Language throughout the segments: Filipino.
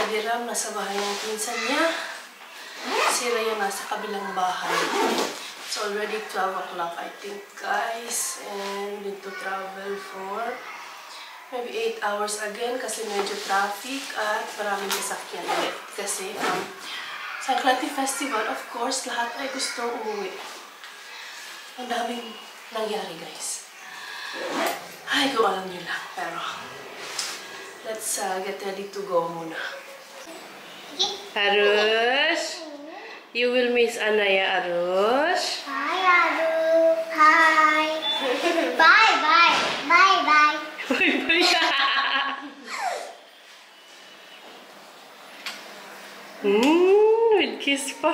Daddy Ram nasa bahay ng pinsan niya. Si Raya nasa kabilang bahay. It's already 12 o'clock, I think, guys. And we need to travel for maybe 8 hours again kasi medyo traffic at maraming sasakyan ulit. Kasi sa Sankrati Festival, of course, lahat ay gusto umuwi. Ang daming nangyari, guys. Ay, kung alam nyo lang. Pero, let's get ready to go muna. Arush, you will miss Anaya, Arush. Hi, Aru. Hi. Bye, bye. Bye, bye. With kiss pa.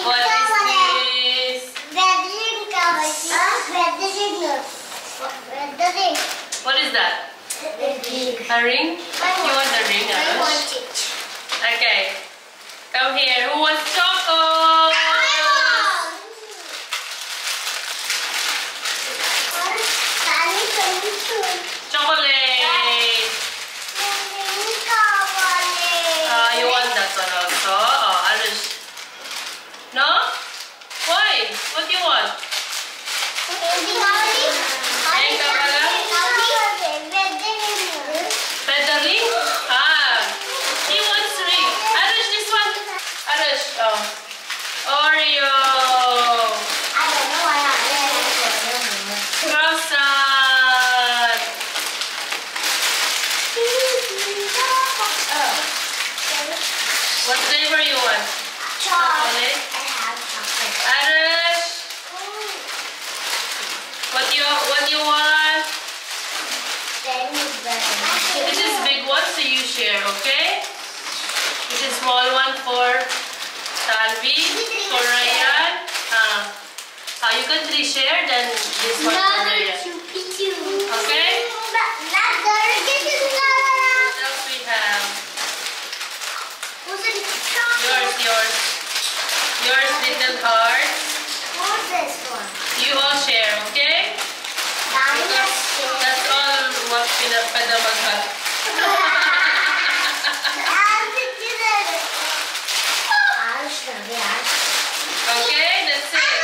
What is this? What is that? A ring? You want the ring, I Arush? want it. Okay. Come here. Who wants choco? Chocolate. You want that one also? Oh, Arush. No? Why? What do you want? Feathering? Ah. He wants ring. Arush, this one. Arush. Oh. Oreo. Croissant. What flavor you want? Chocolate. Arush. What you want? This is big one, so you share, okay? This is small one for Tanvi, for Ryan. You can 3 share, then this one for Ryan. Okay? What else we have? Yours. Yours, little heart. You all share, okay? That's all what pinapadamaghat. Okay, that's it.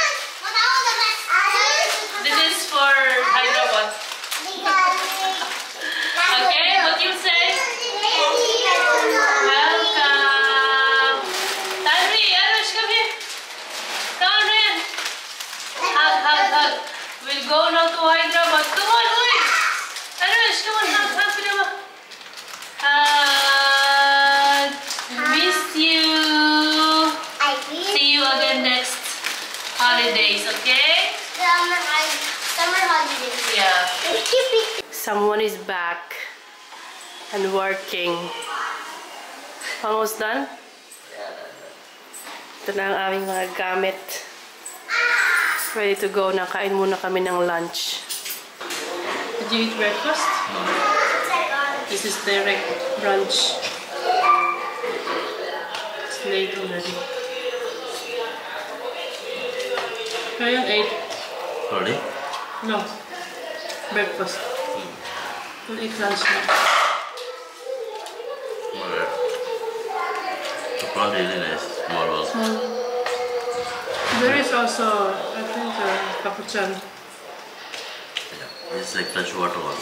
This is for Hyderabad. Okay, what you say? Welcome. Tanvi, Arush, come here. Come on, Ryan. Hug. We'll go now to Hyderabad. Come on, boy. Arush, come on, hug Pinama. Miss you. See you again next holidays, okay? Summer holidays. Yeah. Someone is back and working. Almost done? Ito na ang aming mga gamit. Ready to go na. Kain muna kami ng lunch. Did you eat breakfast? This is direct brunch. It's late already. Ryan ate. Already? No. Breakfast. We'll eat lunch now. Okay. The prawn really nice. Small one. Small. There is also, I think, capuchan. Yeah. It's like fresh water one.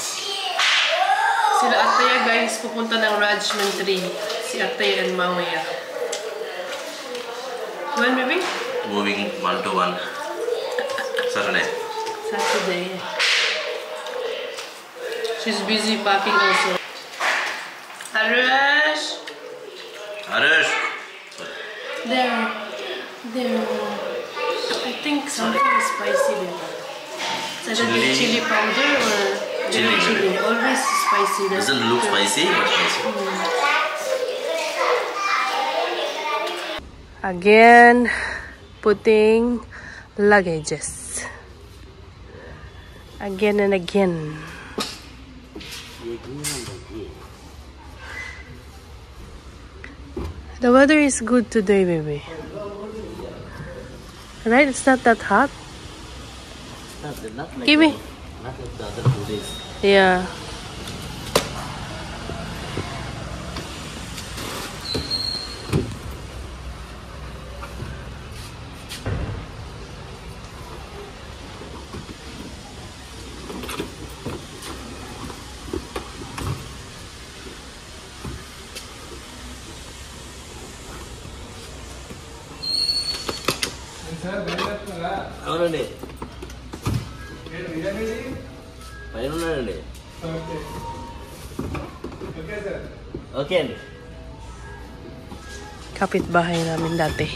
Sila Ataya, guys, pupunta ng Rajahmundry. Si Ataya and Mawaya. When, baby? Moving 1 to 1. Saturday. Saturday. She's busy packing also. Arush! Arush! There. I think something spicy there. Is that with chili powder or chili? Always spicy. Doesn't look spicy, but spicy. Again, putting luggages. Again and again. The weather is good today, baby. Right? It's not that hot. Not like Give me. Not like the other 2 days. Yeah. అవునండి పైన ఉన్నాడండి ఓకే అండి Kapitbahay namin dati.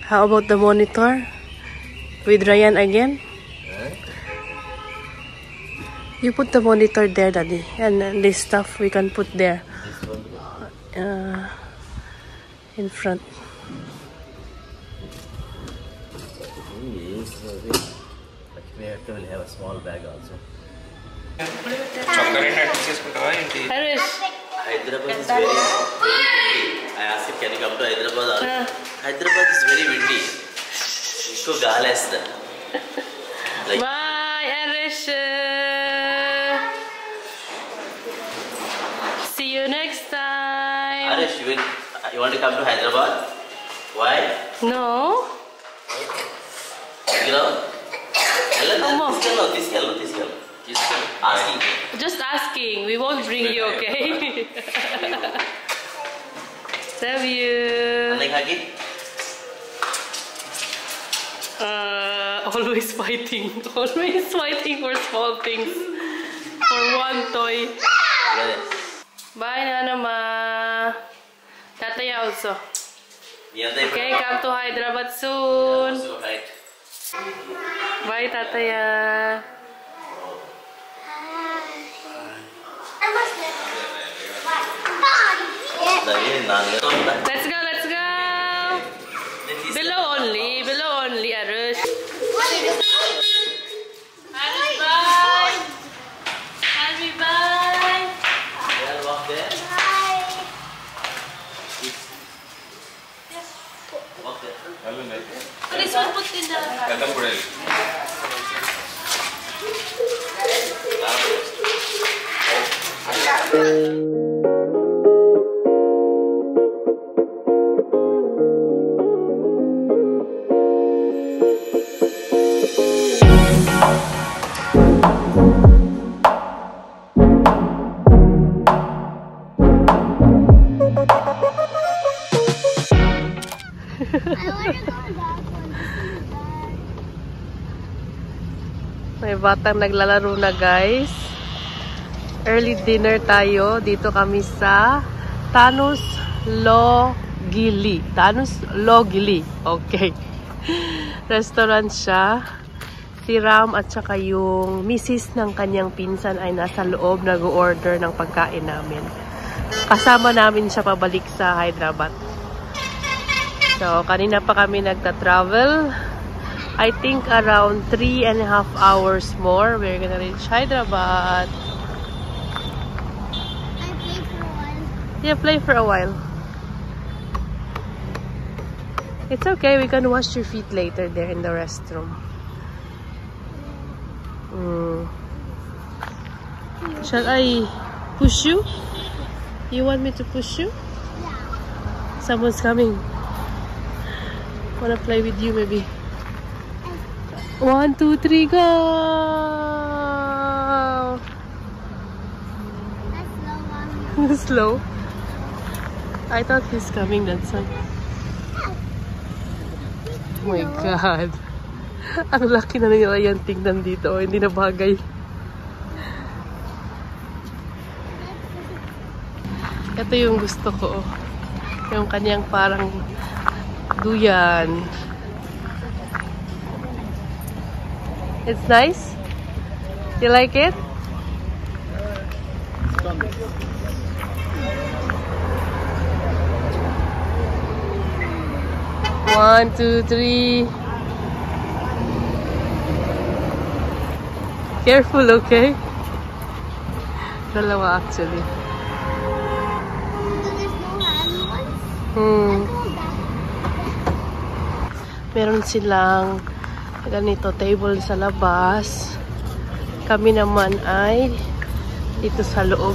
How about the monitor? With Ryan again? You put the monitor there, Daddy. And this stuff we can put there. In front. We have to have a small bag also. Harish, Hyderabad is very windy. I asked him, can you come to Hyderabad? Hyderabad is very windy. Isko gaal hai. Like, bye, Harish. See you next time. Arish, you want to come to Hyderabad? Why? No. You know? Amma. Tiskello. Asking. Just asking. We won't bring you, okay? Love you. Like Hagi? Always fighting. Always fighting for small things. For one toy. Bye, Nanama. Tataya also. Okay, come to Hyderabad soon. Right. Bye, Tataya. Let's go, let's go. Below only, Arush. Arush, bye. Harvey, bye. Walk there. Walk there. Please, one put in the... May batang naglalaro na, guys. Early dinner tayo. Dito kami sa Tanus Logili. Tanus Logili. Okay. Restaurant siya. Si Ram at saka yung misis ng kanyang pinsan ay nasa loob nag-order ng pagkain namin. Kasama namin siya pabalik sa Hyderabad. So, kanina pa kami nagta-travel. I think around 3.5 hours more, we're gonna reach Hyderabad. Yeah, play for a while. It's okay, we can wash your feet later there in the restroom. Shall I push you? You want me to push you? Yeah. Someone's coming. Wanna play with you maybe? 1, 2, 3, go! That's slow, Slow. Mommy. I thought he's coming that side. Oh my God. Ang laki na nila yan tingnan dito. Hindi na bagay. Ito yung gusto ko. Yung kanyang parang duyan. It's nice? You like it? One, two, three. Careful, okay? Dalawa actually. There's no hand ones. Meron silang ganito table sa labas. Kami naman ay dito sa loob.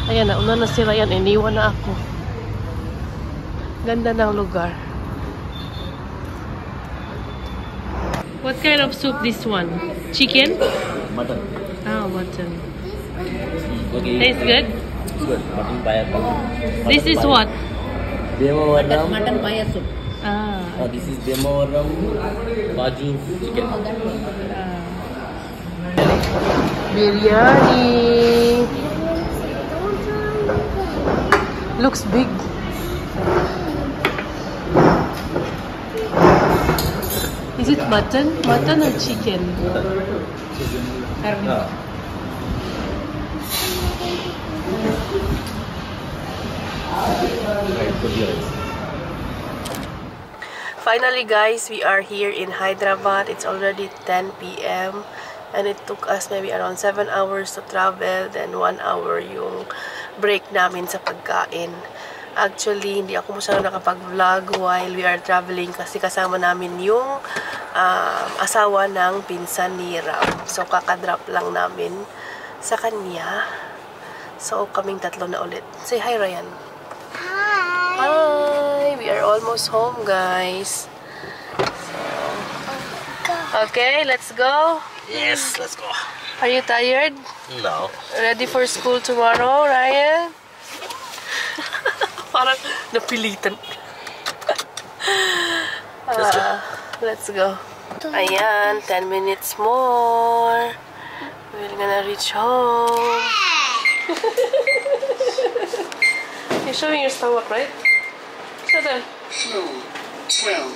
Ayan, nauna na si Ryan. Iniwan na ako. Ganda ng lugar. What kind of soup this one? Chicken? Mutton. Ah, mutton. Okay. Tastes good? It's good. Mutton paya. This is what? Bemawaram. Mutton paya soup. Ah. This is Bemawaram Baju chicken. Biryani. Looks big. Is it mutton? Mutton or chicken? Ah. Finally guys, we are here in Hyderabad. It's already 10 p.m. and it took us maybe around 7 hours to travel, then 1 hour yung break namin sa pagkain. Actually, hindi ako masyadong nakapag-vlog while we are traveling kasi kasama namin yung asawa ng pinsan ni Ram. So, kakadrop lang namin sa kanya. So, kaming tatlo na ulit. Say hi, Ryan. Hi! We are almost home, guys. Okay, let's go. Yes, let's go. Are you tired? No. Ready for school tomorrow, Ryan? Parang napilitan. Let's go. Ayan, 10 minutes more. We're gonna reach home. You're showing your stomach, right? Show them. Floor 12.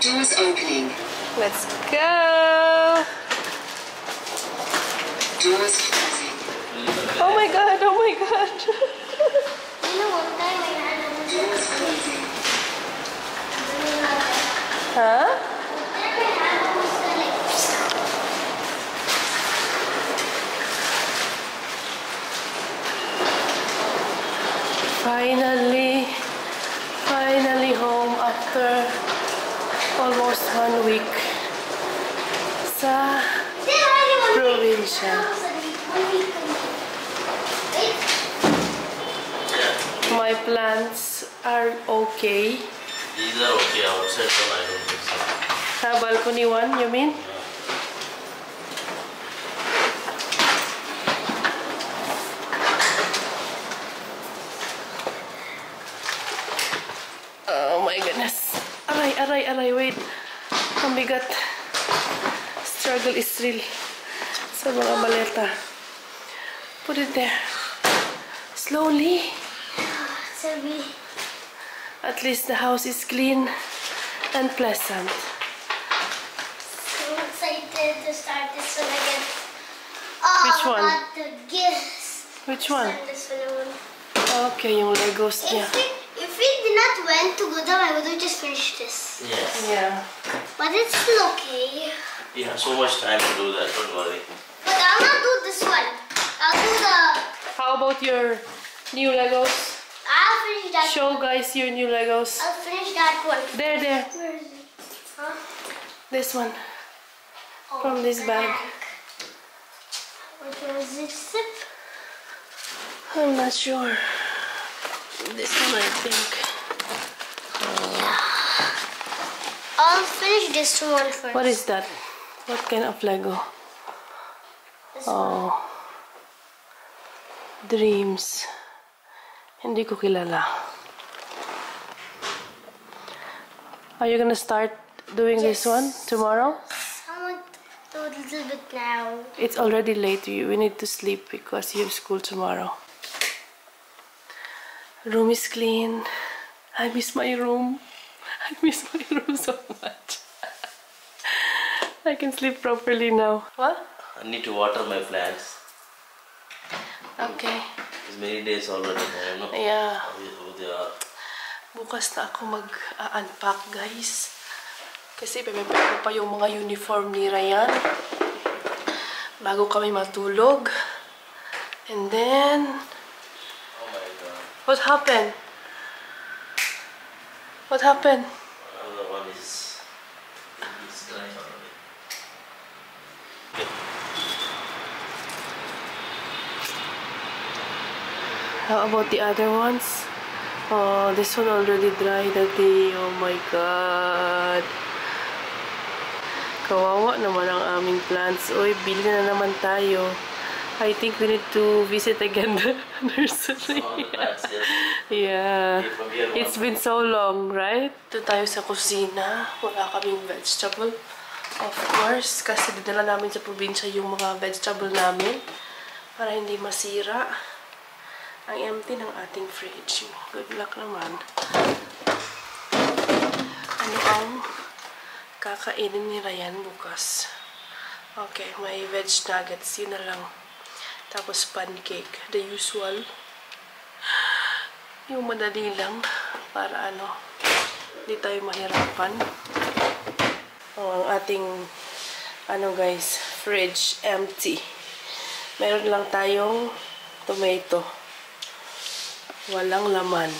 Doors opening. Let's go. Doors closing. Oh my god, oh my god. You know, one time I had a Doors closing. Huh? Finally home after almost 1 week sa probinsya. My plants are okay. These are okay. Outside one, I don't think so. Balcony one, you mean? Oh my goodness. Aray, wait. Ang bigat. Struggle is real. Sa mga maleta. Put it there. Slowly. Sorry. At least the house is clean and pleasant. So excited to start this one again. Oh, Which one? I got the gifts. Which one? And this one. Okay, yung Legos niya. If we did not went to go down, I would have just finished this. Yes. Yeah. But it's still okay. You have so much time to do that. Don't worry. But I'll not do this one. I'll do the... How about your new Legos? I'll finish that Show guys your new Legos. I'll finish that one. There. Where is it? Huh? This one. Oh, From this bag. What was it? Zip? I'm not sure. This one, I think. I'll finish this one first. What is that? What kind of Lego? This one. Oh. Dreams. Hindi ko kilala. Are you gonna start doing this one tomorrow? I want to do a little bit now. It's already late. We need to sleep because you have school tomorrow. Room is clean. I miss my room. I miss my room so much. I can sleep properly now. What? I need to water my plants. Okay. It's many days already. I don't know Yeah. how they are. Bukas na ako mag-unpack, guys. Kasi prepare ko pa yung mga uniform ni Ryan bago kami matulog. And then, Oh my god. what happened? What happened? Another one is dry already. Okay. How about the other ones? Oh, this one already dry, Daddy. Oh my God. Kawawa naman ang aming plants. Uy, bili na naman tayo. I think we need to visit again the nursery. Yeah. It's been so long, right? Ito tayo sa kusina. Wala kaming vegetable. Of course, kasi dinala namin sa probinsya yung mga vegetable namin para hindi masira. Ang empty ng ating fridge. Good luck naman. Ano ang kakainin ni Ryan bukas? Okay, may veg nuggets. Yun na lang. Tapos pancake. The usual. Yung madali lang. Para hindi tayo mahirapan. Ang ating, guys, fridge empty. Meron lang tayong tomato. Walang laman.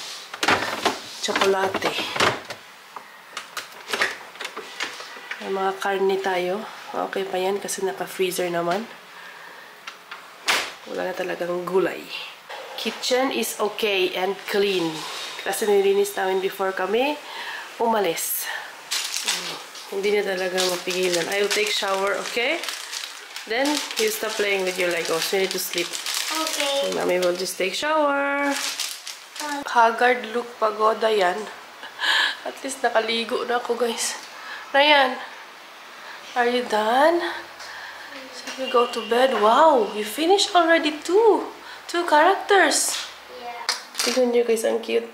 Tsokolate. May mga karne tayo. Okay pa yan kasi naka-freezer naman. Wala na talagang gulay. Kitchen is okay and clean. Kasi nilinis namin before kami umalis. Hindi na talaga mapigilan. I'll take shower, okay? Then, you stop playing with your Legos. You need to sleep. Okay. Mami will just take shower. Haggard look, pagoda yan. At least nakaligo na ako, guys. Ryan, are you done? So we go to bed. Wow, you finished already two characters. Yeah. Tignan nyo guys, ang cute.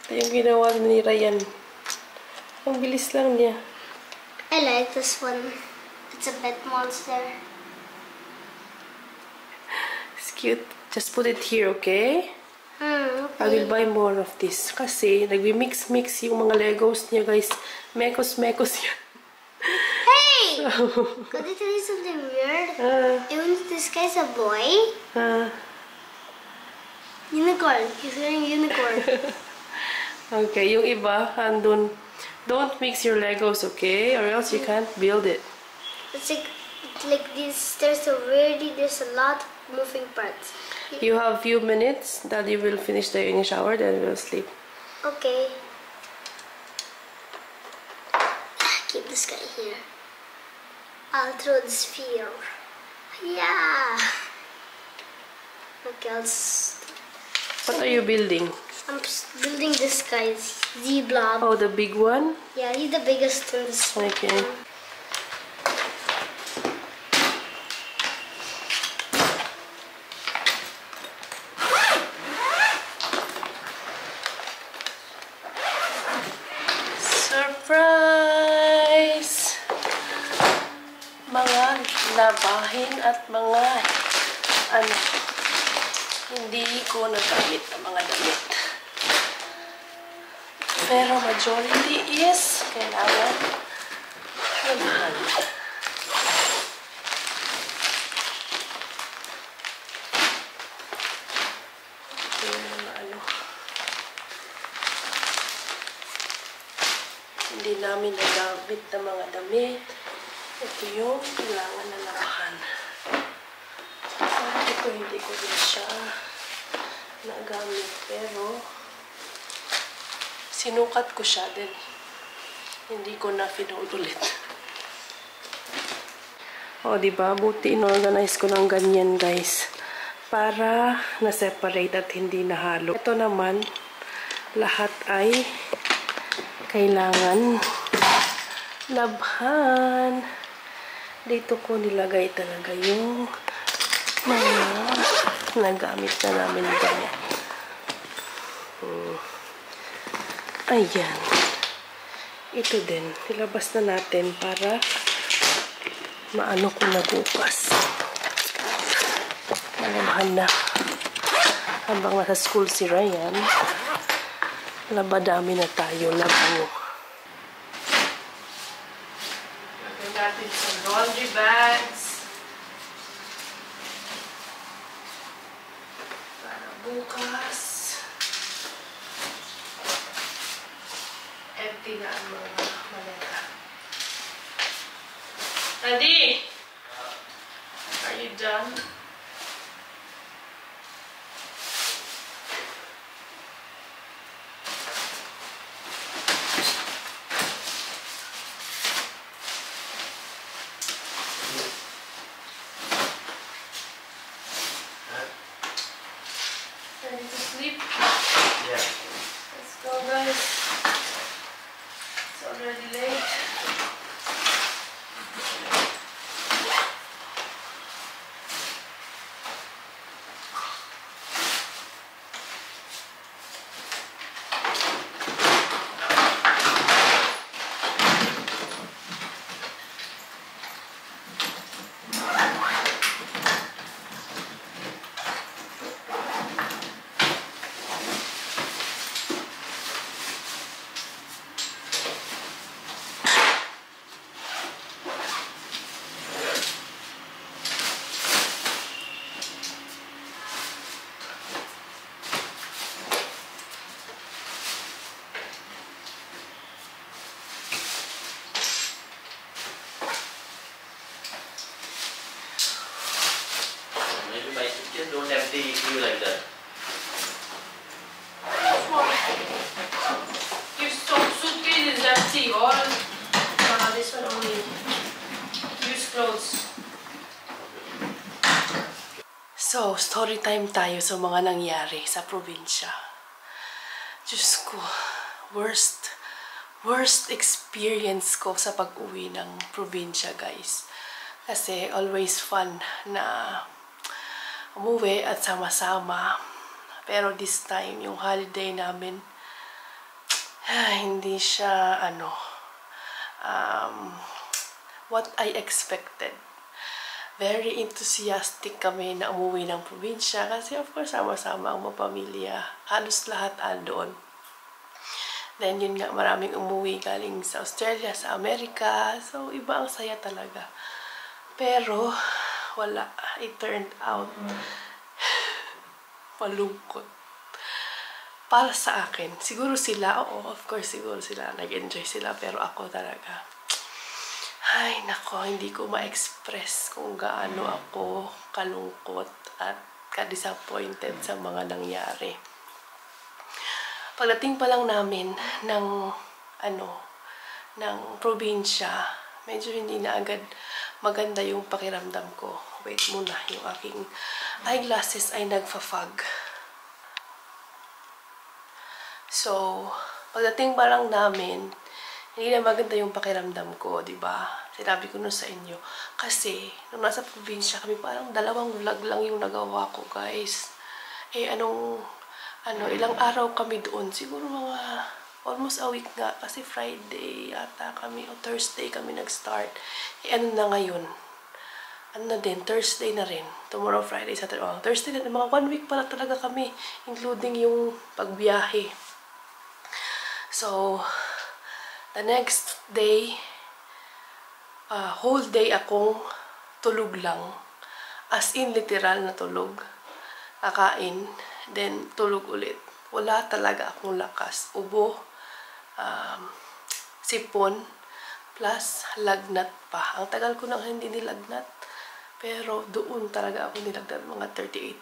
Ito yung ginawa ni Ryan. Ang bilis lang niya. I like this one. It's a pet monster. It's cute. Just put it here, okay? Okay. I will buy more of this. Kasi nagbi-mix-mix yung mga Legos niya guys. Mekos-mekos yan. Hey! Could I tell you something weird? Even this guy's a boy. Unicorn. He's wearing unicorn. Okay, yung iba, andun. Don't mix your Legos, okay? Or else you can't build it. It's like this. There's a lot of moving parts. You have few minutes that you will finish the shower, then we'll sleep. Okay. Keep this guy here. I'll throw the sphere. Yeah. Okay, What are you building? I'm building this guy's Z-blob. Oh, the big one? Yeah, he's the biggest in this. Okay. Surprise! Mga labahin at mga hindi ko nagamit ng mga damit. Pero majority is kailangan labahan. Hindi namin nagamit ng mga damit. Ito yung kailangan na labahan. Ito hindi ko din siya nagamit. Pero sinukat ko siya din. Hindi ko na finold ulit. O, diba? Buti inorganize ko ng ganyan, guys. Para na-separate at hindi nahalo. Ito naman, lahat ay kailangan labhan. Dito ko nilagay talaga yung mga nagamit na namin ganyan. Ayan. Ito din. Nilabas na natin para maano ko na bukas. Malabhan na. Habang nasa school si Ryan, labadami na tayo. Labo. Lagyan natin sa laundry bags. Para bukas. Empty na ang mga maleta. Daddy! Are you done? usually do like that. Your suitcase is empty. All this one only. Use clothes. So, story time tayo sa mga nangyari sa probinsya. Diyos ko, worst experience ko sa pag-uwi ng probinsya, guys. Kasi always fun na umuwi at sama-sama. Pero this time, yung holiday namin, hindi siya, what I expected. Very enthusiastic kami na umuwi ng probinsya kasi of course sama-sama ang mga pamilya. Halos lahat andoon. Then yun nga, maraming umuwi galing sa Australia, sa Amerika. So iba ang saya talaga. Pero wala. It turned out malungkot. Para sa akin, siguro sila, of course siguro sila, nag-enjoy sila. Pero ako talaga, ay, nako, hindi ko ma-express kung gaano ako kalungkot at ka-disappointed sa mga nangyari. Pagdating pa lang namin ng probinsya, medyo hindi na agad maganda yung pakiramdam ko. Wait muna, yung aking eyeglasses ay nagfa-fog. So, pagdating pa lang namin, hindi na maganda yung pakiramdam ko, di ba? Sinabi ko nun sa inyo. Kasi, nung nasa probinsya kami, parang 2 vlog lang yung nagawa ko, guys. Ilang araw kami doon. Siguro mga almost a week nga. Kasi Friday yata kami, o Thursday kami nag-start. Na ngayon? Thursday na rin. Tomorrow, Friday, Saturday. Thursday na, mga 1 week pala talaga kami. Including yung pagbiyahe. So, the next day, whole day akong tulog lang. As in, literal na tulog. Kakain, then tulog ulit. Wala talaga akong lakas. Ubo, sipon, plus lagnat pa. Ang tagal ko nang hindi nilagnat. Pero doon talaga ako nilagnat. Mga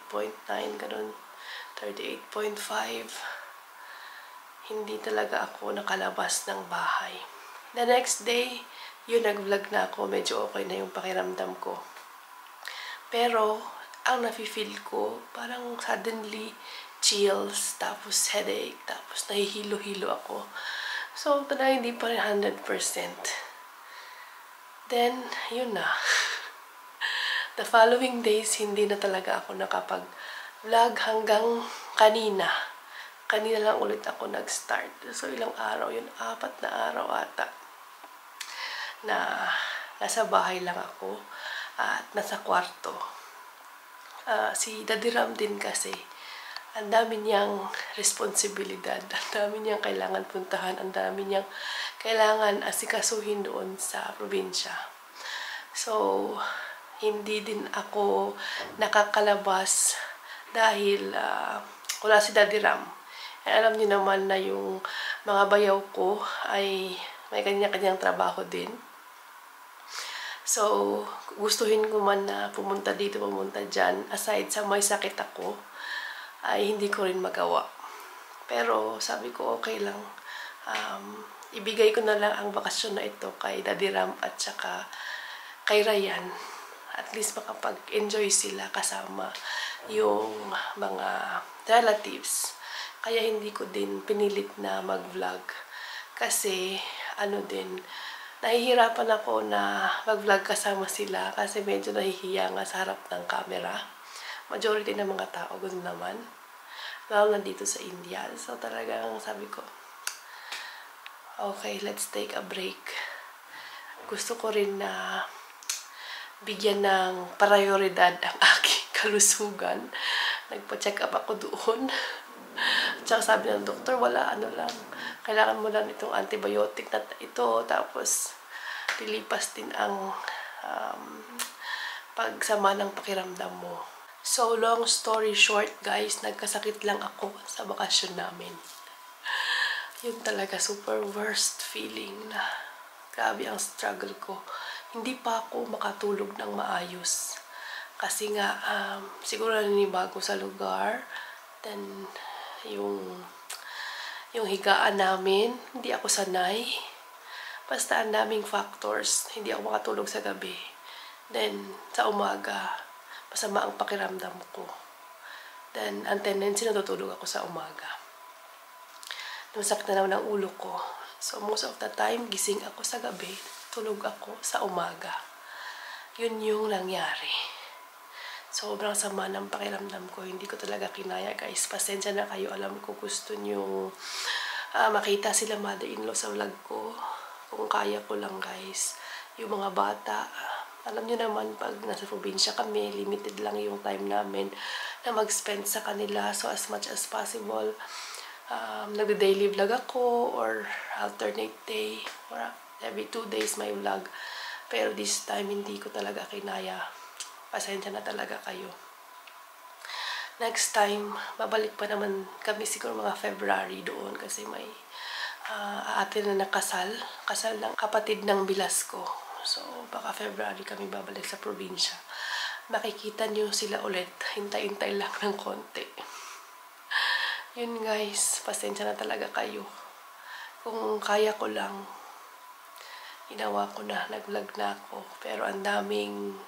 38.9, ganun. 38.5. Hindi talaga ako nakalabas ng bahay. The next day, yun, nag-vlog na ako. Medyo okay na yung pakiramdam ko. Pero, ang nafe-feel ko, parang suddenly chills, tapos headache, tapos nahihilo-hilo ako. So, talaga hindi pa rin 100%. Then, yun na. The following days, hindi na talaga ako nakapag-vlog hanggang kanina. Kanina lang ulit ako nag-start. So, ilang araw yun? 4 na araw ata. Na nasa bahay lang ako at nasa kwarto. Si Daddy Ram din kasi, ang dami niyang responsibilidad, ang dami niyang kailangan puntahan, ang dami niyang kailangan asikasuhin doon sa probinsya. So, hindi din ako nakakalabas dahil wala si Daddy Ram. Alam niyo naman na yung mga bayaw ko ay may kanya-kanyang trabaho din. So, gustuhin ko man na pumunta dito, pumunta dyan. Aside sa may sakit ako, ay hindi ko rin magawa. Pero sabi ko okay lang. Ibigay ko na lang ang bakasyon na ito kay Daddy Ram at saka kay Ryan. At least makapag-enjoy sila kasama yung mga relatives. Kaya hindi ko din pinilit na mag-vlog. Kasi, nahihirapan ako na mag-vlog kasama sila. Kasi medyo nahihiya nga sa harap ng camera. Majority ng mga tao, ganoon naman. Lalo na dito sa India. So, talagang sabi ko, okay, let's take a break. Gusto ko rin na bigyan ng prioridad ang aking kalusugan. Nagpa-check up ako doon. Tsaka sabi ng doktor, wala, kailangan mo lang itong antibiotic na ito, tapos lilipas din ang pagsama ng pakiramdam mo. So, long story short, guys, nagkasakit lang ako sa bakasyon namin. Yun talaga, super worst feeling na grabe ang struggle ko. Hindi pa ako makatulog ng maayos. Kasi nga, siguro naninibago sa lugar. Then, yung higaan namin, hindi ako sanay. Basta ang daming factors, hindi ako makatulog sa gabi. Then, sa umaga, masama ang pakiramdam ko. Then, ang tendency natutulog ako sa umaga. Masakit na naman ang ulo ko. So, most of the time, gising ako sa gabi, tulog ako sa umaga. Yun yung nangyari. Sobrang sama ng pakiramdam ko. Hindi ko talaga kinaya, guys. Pasensya na kayo. Alam ko gusto nyo makita sila mother-in-law sa vlog ko. Kung kaya ko lang, guys. Yung mga bata, alam nyo naman, pag nasa probinsya kami, limited lang yung time namin na mag-spend sa kanila. So, as much as possible, nagda-daily vlog ako or alternate day or every 2 days may vlog. Pero this time, hindi ko talaga kinaya. Pasensya na talaga kayo. Next time, babalik pa naman kami siguro mga February doon kasi may ate na nakasal. Kasal ng kapatid ng bilas ko. So, baka February kami babalik sa probinsya. Makikita nyo sila ulit. Hintay-hintay lang ng konti. Yun guys, pasensya na talaga kayo. Kung kaya ko lang, ginawa ko na, nag-vlog na ako. Pero ang daming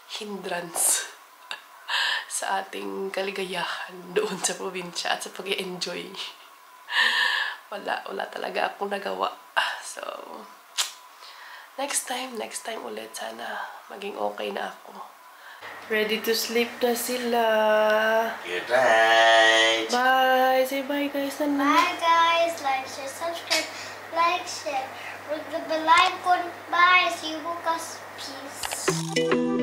hindrance sa ating kaligayahan doon sa probinsya at sa pag-i-enjoy. Wala talaga akong nagawa. So, next time ulit, sana maging okay na ako. Ready to sleep na sila. Good night. Bye. Say bye guys. Bye guys. Like, share, subscribe. Like, share. Ring the bell icon. Bye. See you bukas. Peace.